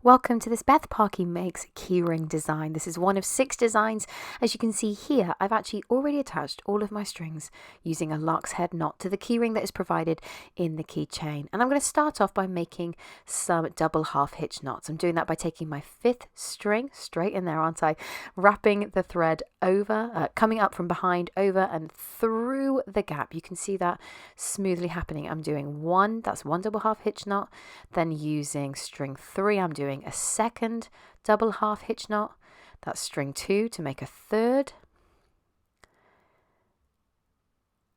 Welcome to this Parky Makes Keyring design. This is one of 6 designs. As you can see here, I've actually already attached all of my strings using a lark's head knot to the keyring that is provided in the keychain. And I'm going to start off by making some double half hitch knots. I'm doing that by taking my 5th string, straight in there, aren't I? Wrapping the thread over, coming up from behind, over and through the gap. You can see that smoothly happening. I'm doing that's one double half hitch knot. Then using string 3, I'm doing a second double half hitch knot. That's string 2 to make a third,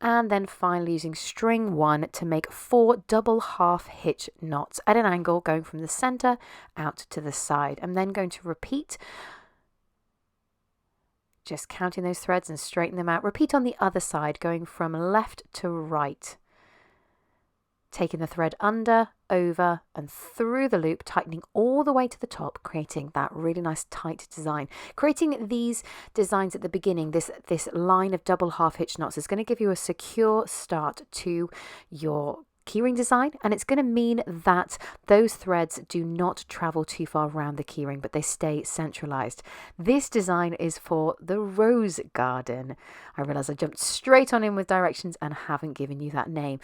and then finally using string 1 to make 4 double half hitch knots at an angle going from the center out to the side. I'm then going to repeat, just counting those threads and straighten them out. Repeat on the other side, going from left to right, taking the thread under, over and through the loop, tightening all the way to the top, creating that really nice tight design. Creating these designs at the beginning, this line of double half hitch knots is going to give you a secure start to your keyring design, and it's going to mean that those threads do not travel too far around the keyring, but they stay centralized. This design is for the Rose Garden. I realize I jumped straight on in with directions and haven't given you that name.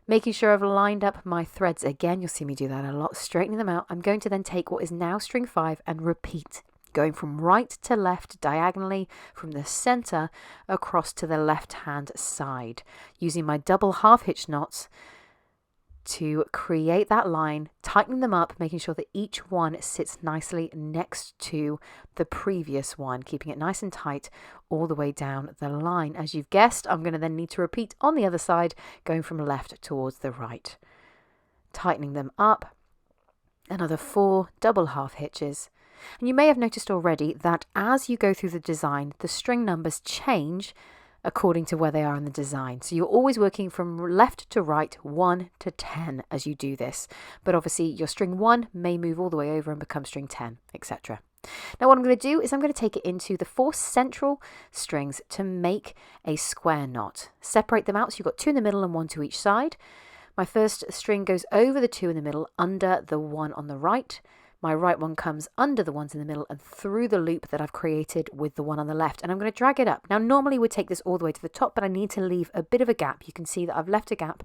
Making sure I've lined up my threads again, you'll see me do that a lot, straightening them out. I'm going to then take what is now string 5 and repeat, going from right to left diagonally from the center across to the left hand side, using my double half hitch knots to create that line, tightening them up, making sure that each one sits nicely next to the previous one, keeping it nice and tight all the way down the line. As you've guessed, I'm going to then need to repeat on the other side, going from left towards the right, tightening them up, another 4 double half hitches. And you may have noticed already that as you go through the design, the string numbers change according to where they are in the design. So you're always working from left to right, 1 to 10 as you do this. But obviously your string 1 may move all the way over and become string 10, etc. Now what I'm going to do is I'm going to take it into the 4 central strings to make a square knot. Separate them out so you've got 2 in the middle and 1 to each side. My first string goes over the 2 in the middle, under the 1 on the right. My right one comes under the ones in the middle and through the loop that I've created with the one on the left. And I'm going to drag it up. Now, normally we'd take this all the way to the top, but I need to leave a bit of a gap. You can see that I've left a gap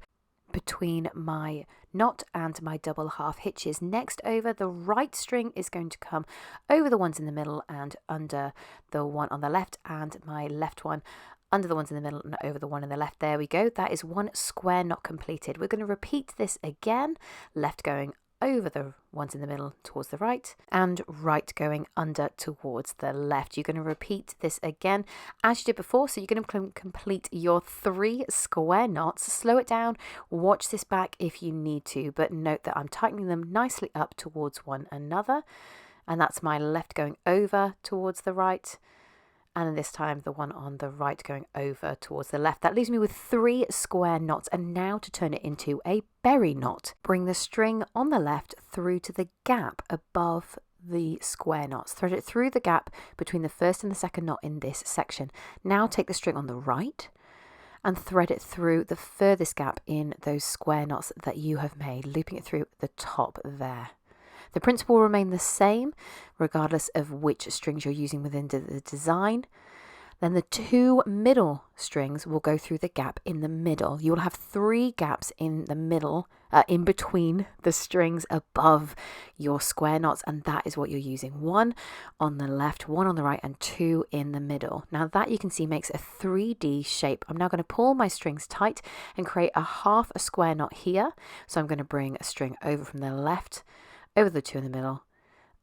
between my knot and my double half hitches. Next over, the right string is going to come over the ones in the middle and under the one on the left, and my left one under the ones in the middle and over the one in the left. There we go. That is 1 square knot completed. We're going to repeat this again, left going over the ones in the middle towards the right, and right going under towards the left. You're going to repeat this again as you did before, so you're going to complete your 3 square knots. Slow it down, watch this back if you need to, but note that I'm tightening them nicely up towards one another, and that's my left going over towards the right, and then this time the one on the right going over towards the left. That leaves me with 3 square knots, and now to turn it into a berry knot. Bring the string on the left through to the gap above the square knots. Thread it through the gap between the first and the second knot in this section. Now take the string on the right and thread it through the furthest gap in those square knots that you have made, looping it through the top there. The principle will remain the same regardless of which strings you're using within the design. Then the 2 middle strings will go through the gap in the middle. You will have 3 gaps in the middle, in between the strings above your square knots, and that is what you're using. 1 on the left, 1 on the right, and 2 in the middle. Now that you can see makes a 3D shape. I'm now going to pull my strings tight and create a half a square knot here. So I'm going to bring a string over from the left, over the 2 in the middle,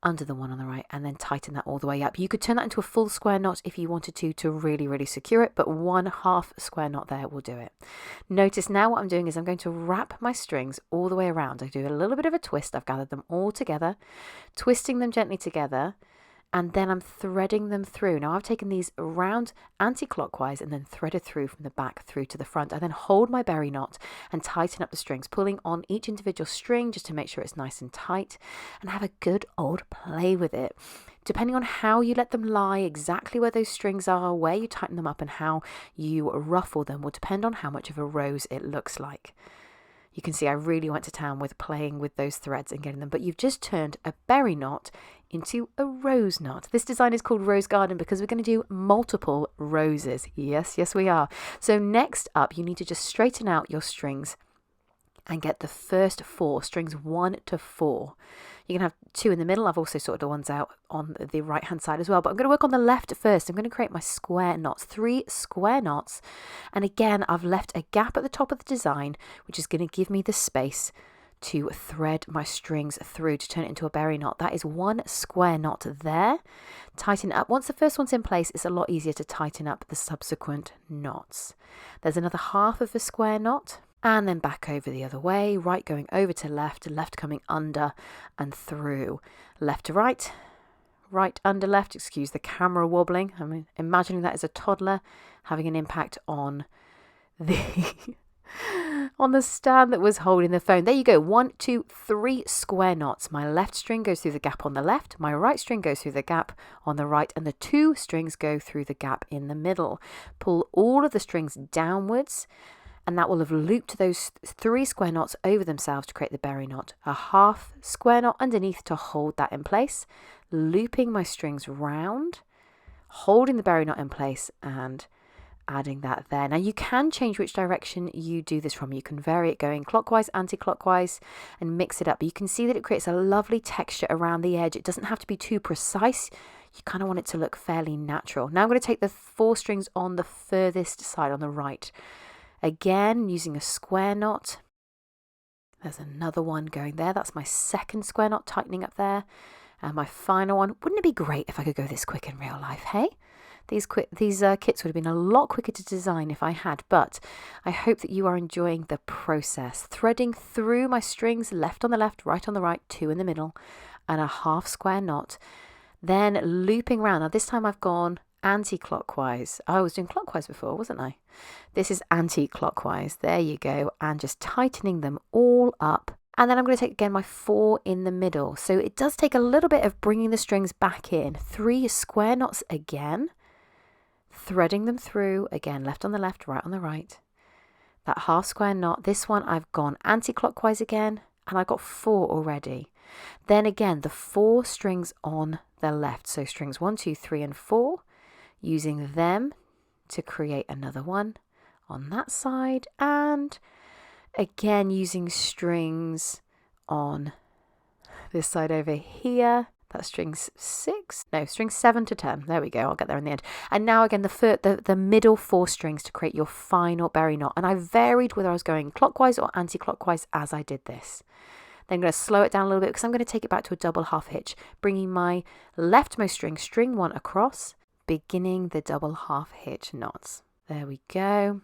under the 1 on the right, and then tighten that all the way up. You could turn that into a full square knot if you wanted to really secure it, but 1 half square knot there will do it. Notice now what I'm doing is I'm going to wrap my strings all the way around. I do a little bit of a twist. I've gathered them all together, twisting them gently together, and then I'm threading them through. Now I've taken these around anti-clockwise and then threaded through from the back through to the front. I then hold my berry knot and tighten up the strings, pulling on each individual string just to make sure it's nice and tight, and have a good old play with it. Depending on how you let them lie, exactly where those strings are, where you tighten them up and how you ruffle them will depend on how much of a rose it looks like. You can see I really went to town with playing with those threads and getting them, but you've just turned a berry knot into a rose knot. This design is called Rose Garden because we're going to do multiple roses. Yes, we are. So next up, you need to just straighten out your strings and get the first 4 strings, 1 to 4. You can have 2 in the middle. I've also sorted the ones out on the right hand side as well, but I'm going to work on the left first. I'm going to create my square knots, 3 square knots. And again, I've left a gap at the top of the design, which is going to give me the space to thread my strings through to turn it into a berry knot. That is 1 square knot there. Tighten it up. Once the first one's in place, it's a lot easier to tighten up the subsequent knots. There's another half of a square knot. And then back over the other way, right going over to left coming under and through, left to right, right under left, excuse the camera wobbling. I'm imagining that as a toddler having an impact on the on the stand that was holding the phone. There you go, 1, 2, 3 square knots. My left string goes through the gap on the left, my right string goes through the gap on the right, and the 2 strings go through the gap in the middle. Pull all of the strings downwards, and that will have looped those 3 square knots over themselves to create the berry knot. A half square knot underneath to hold that in place, looping my strings round, holding the berry knot in place, and adding that there. Now you can change which direction you do this from. You can vary it going clockwise, anti-clockwise, and mix it up. But you can see that it creates a lovely texture around the edge. It doesn't have to be too precise. You kind of want it to look fairly natural. Now I'm going to take the 4 strings on the furthest side on the right. Again, using a square knot. There's another one going there. That's my second square knot tightening up there. And my final one. Wouldn't it be great if I could go this quick in real life, hey? These kits would have been a lot quicker to design if I had, but I hope that you are enjoying the process. Threading through my strings, left on the left, right on the right, 2 in the middle, and a half square knot. Then looping around. Now this time I've gone anti-clockwise. I was doing clockwise before, wasn't I? This is anti-clockwise. There you go. And just tightening them all up. And then I'm going to take again my 4 in the middle. So it does take a little bit of bringing the strings back in. 3 square knots again. Threading them through again, left on the left, right on the right. That half square knot. This one I've gone anti-clockwise again, and I've got 4 already. Then again, the 4 strings on the left. So strings 1, 2, 3, and 4. Using them to create another one on that side, and again using strings on this side over here. That's strings 7 to 10. There we go. I'll get there in the end. And now again the middle 4 strings to create your final berry knot. And I varied whether I was going clockwise or anti-clockwise as I did this. Then I'm going to slow it down a little bit because I'm going to take it back to a double half hitch, bringing my leftmost string 1 across, beginning the double half hitch knots. There we go.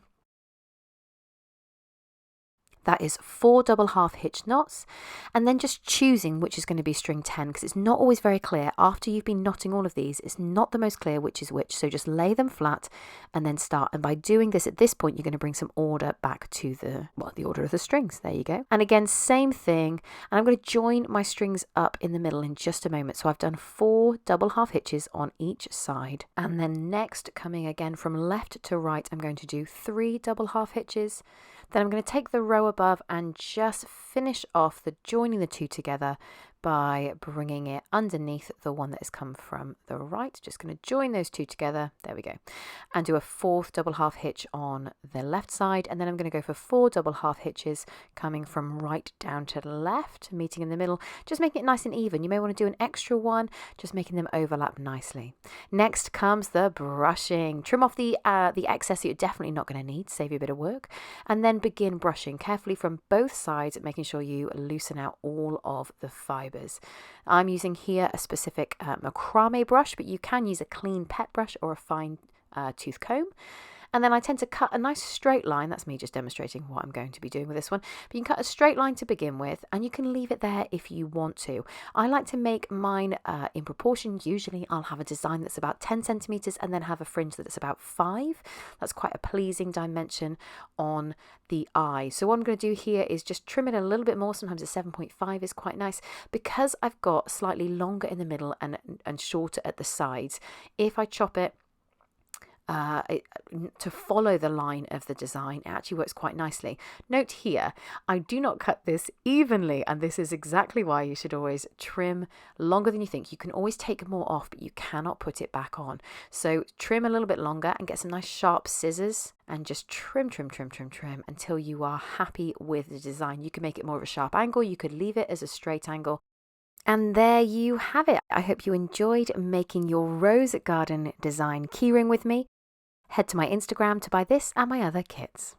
That is 4 double half hitch knots, and then just choosing which is going to be string 10, because it's not always very clear. After you've been knotting all of these, it's not the most clear which is which, so just lay them flat and then start. And by doing this at this point, you're going to bring some order back to the order of the strings. There you go. And again, same thing, and I'm going to join my strings up in the middle in just a moment. So I've done 4 double half hitches on each side, and then next, coming again from left to right, I'm going to do 3 double half hitches. Then I'm going to take the row above and just finish off the joining the 2 together by bringing it underneath the one that has come from the right. Just going to join those 2 together. There we go. And do a 4th double half hitch on the left side. And then I'm going to go for 4 double half hitches coming from right down to left, meeting in the middle. Just making it nice and even. You may want to do an extra one, just making them overlap nicely. Next comes the brushing. Trim off the excess that you're definitely not going to need, save you a bit of work. And then begin brushing carefully from both sides, making sure you loosen out all of the fibres. I'm using here a specific macrame brush, but you can use a clean pet brush or a fine tooth comb. And then I tend to cut a nice straight line. That's me just demonstrating what I'm going to be doing with this one. But you can cut a straight line to begin with, and you can leave it there if you want to. I like to make mine in proportion. Usually I'll have a design that's about 10 centimeters and then have a fringe that's about 5. That's quite a pleasing dimension on the eye. So what I'm going to do here is just trim it a little bit more. Sometimes a 7.5 is quite nice because I've got slightly longer in the middle and shorter at the sides. If I chop it to follow the line of the design. It actually works quite nicely. Note here, I do not cut this evenly, and this is exactly why you should always trim longer than you think. You can always take more off, but you cannot put it back on. So trim a little bit longer and get some nice sharp scissors and just trim until you are happy with the design. You can make it more of a sharp angle. You could leave it as a straight angle. And there you have it. I hope you enjoyed making your Rose Garden design keyring with me. Head to my Instagram to buy this and my other kits.